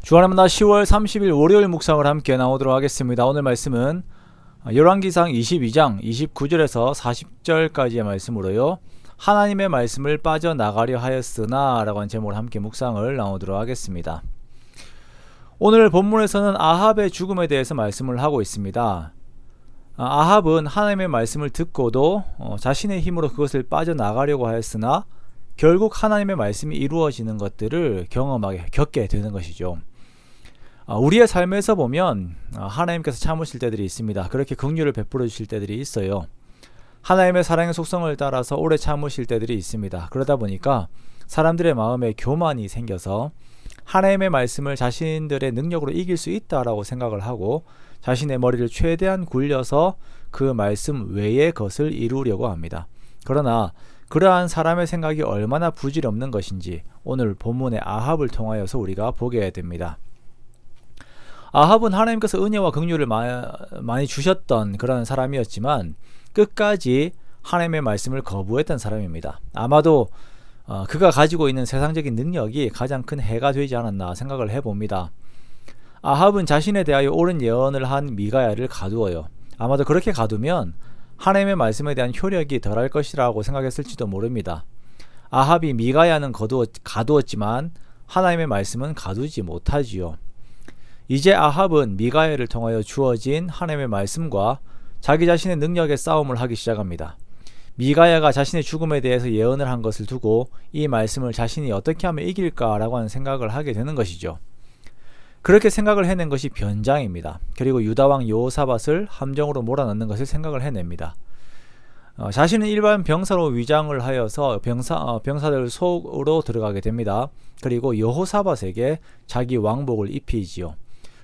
주안의 10월 30일 월요일 묵상을 함께 나오도록 하겠습니다. 오늘 말씀은 열왕기상 22장 29절에서 40절까지의 말씀으로요. 하나님의 말씀을 빠져나가려 하였으나 라고 하는 제목을 함께 묵상을 나오도록 하겠습니다. 오늘 본문에서는 아합의 죽음에 대해서 말씀을 하고 있습니다. 아합은 하나님의 말씀을 듣고도 자신의 힘으로 그것을 빠져나가려고 하였으나 결국 하나님의 말씀이 이루어지는 것들을 겪게 되는 것이죠. 우리의 삶에서 보면 하나님께서 참으실 때들이 있습니다. 그렇게 긍휼을 베풀어 주실 때들이 있어요. 하나님의 사랑의 속성을 따라서 오래 참으실 때들이 있습니다. 그러다 보니까 사람들의 마음에 교만이 생겨서 하나님의 말씀을 자신들의 능력으로 이길 수 있다라고 생각을 하고 자신의 머리를 최대한 굴려서 그 말씀 외의 것을 이루려고 합니다. 그러나 그러한 사람의 생각이 얼마나 부질없는 것인지 오늘 본문의 아합을 통하여서 우리가 보게 됩니다. 아합은 하나님께서 은혜와 긍휼을 많이 주셨던 그런 사람이었지만 끝까지 하나님의 말씀을 거부했던 사람입니다. 아마도 그가 가지고 있는 세상적인 능력이 가장 큰 해가 되지 않았나 생각을 해봅니다. 아합은 자신에 대하여 옳은 예언을 한 미가야를 가두어요. 아마도 그렇게 가두면 하나님의 말씀에 대한 효력이 덜할 것이라고 생각했을지도 모릅니다. 아합이 미가야는 가두었지만 하나님의 말씀은 가두지 못하지요. 이제 아합은 미가야를 통하여 주어진 하나님의 말씀과 자기 자신의 능력의 싸움을 하기 시작합니다. 미가야가 자신의 죽음에 대해서 예언을 한 것을 두고 이 말씀을 자신이 어떻게 하면 이길까라고 하는 생각을 하게 되는 것이죠. 그렇게 생각을 해낸 것이 변장입니다. 그리고 유다왕 여호사밧을 함정으로 몰아넣는 것을 생각을 해냅니다. 자신은 일반 병사로 위장을 하여서 병사들 속으로 들어가게 됩니다. 그리고 여호사밧에게 자기 왕복을 입히지요.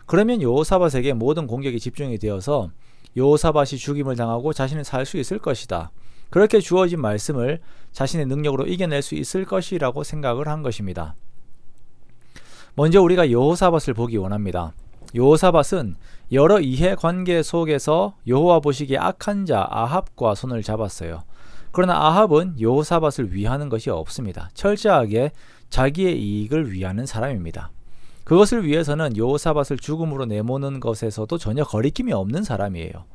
그러면 여호사밧에게 모든 공격이 집중이 되어서 여호사밧이 죽임을 당하고 자신은 살 수 있을 것이다. 그렇게 주어진 말씀을 자신의 능력으로 이겨낼 수 있을 것이라고 생각을 한 것입니다. 먼저 우리가 여호사밧을 보기 원합니다. 여호사밧은 여러 이해관계 속에서 여호와 보시기에 악한 자 아합과 손을 잡았어요. 그러나 아합은 여호사밧을 위하는 것이 없습니다. 철저하게 자기의 이익을 위하는 사람입니다. 그것을 위해서는 여호사밧을 죽음으로 내모는 것에서도 전혀 거리낌이 없는 사람이에요.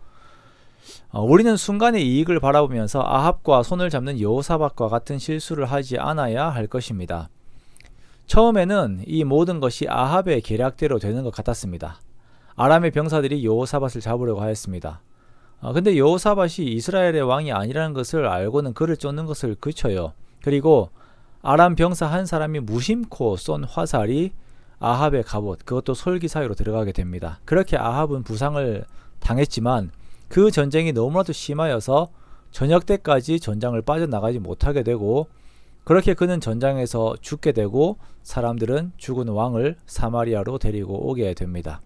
우리는 순간의 이익을 바라보면서 아합과 손을 잡는 여호사밧과 같은 실수를 하지 않아야 할 것입니다. 처음에는 이 모든 것이 아합의 계략대로 되는 것 같았습니다. 아람의 병사들이 여호사밧을 잡으려고 하였습니다. 근데 여호사밧이 이스라엘의 왕이 아니라는 것을 알고는 그를 쫓는 것을 그쳐요. 그리고 아람 병사 한 사람이 무심코 쏜 화살이 아합의 갑옷, 그것도 솔기 사이로 들어가게 됩니다. 그렇게 아합은 부상을 당했지만 그 전쟁이 너무나도 심하여서 저녁 때까지 전장을 빠져나가지 못하게 되고 그렇게 그는 전장에서 죽게 되고 사람들은 죽은 왕을 사마리아로 데리고 오게 됩니다.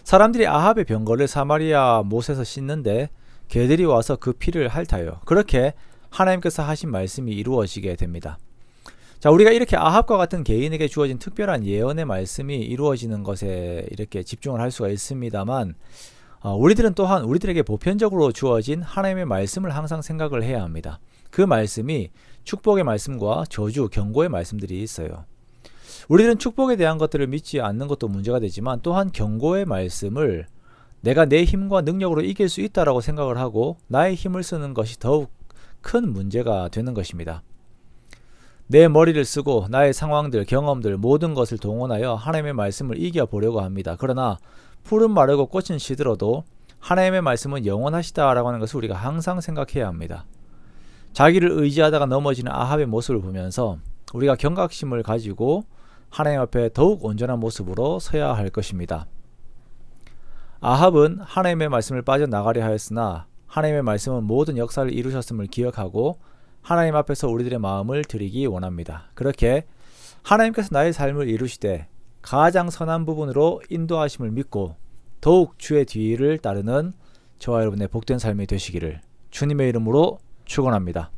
사람들이 아합의 병거를 사마리아 못에서 씻는데 개들이 와서 그 피를 핥아요. 그렇게 하나님께서 하신 말씀이 이루어지게 됩니다. 자, 우리가 이렇게 아합과 같은 개인에게 주어진 특별한 예언의 말씀이 이루어지는 것에 이렇게 집중을 할 수가 있습니다만 우리들은 또한 우리들에게 보편적으로 주어진 하나님의 말씀을 항상 생각을 해야 합니다. 그 말씀이 축복의 말씀과 저주, 경고의 말씀들이 있어요. 우리들은 축복에 대한 것들을 믿지 않는 것도 문제가 되지만 또한 경고의 말씀을 내가 내 힘과 능력으로 이길 수 있다라고 생각을 하고 나의 힘을 쓰는 것이 더욱 큰 문제가 되는 것입니다. 내 머리를 쓰고 나의 상황들, 경험들 모든 것을 동원하여 하나님의 말씀을 이겨보려고 합니다. 그러나 풀은 마르고 꽃은 시들어도 하나님의 말씀은 영원하시다라고 하는 것을 우리가 항상 생각해야 합니다. 자기를 의지하다가 넘어지는 아합의 모습을 보면서 우리가 경각심을 가지고 하나님 앞에 더욱 온전한 모습으로 서야 할 것입니다. 아합은 하나님의 말씀을 빠져나가려 하였으나 하나님의 말씀은 모든 역사를 이루셨음을 기억하고 하나님 앞에서 우리들의 마음을 드리기 원합니다. 그렇게 하나님께서 나의 삶을 이루시되 가장 선한 부분으로 인도하심을 믿고 더욱 주의 뒤를 따르는 저와 여러분의 복된 삶이 되시기를 주님의 이름으로 축원합니다.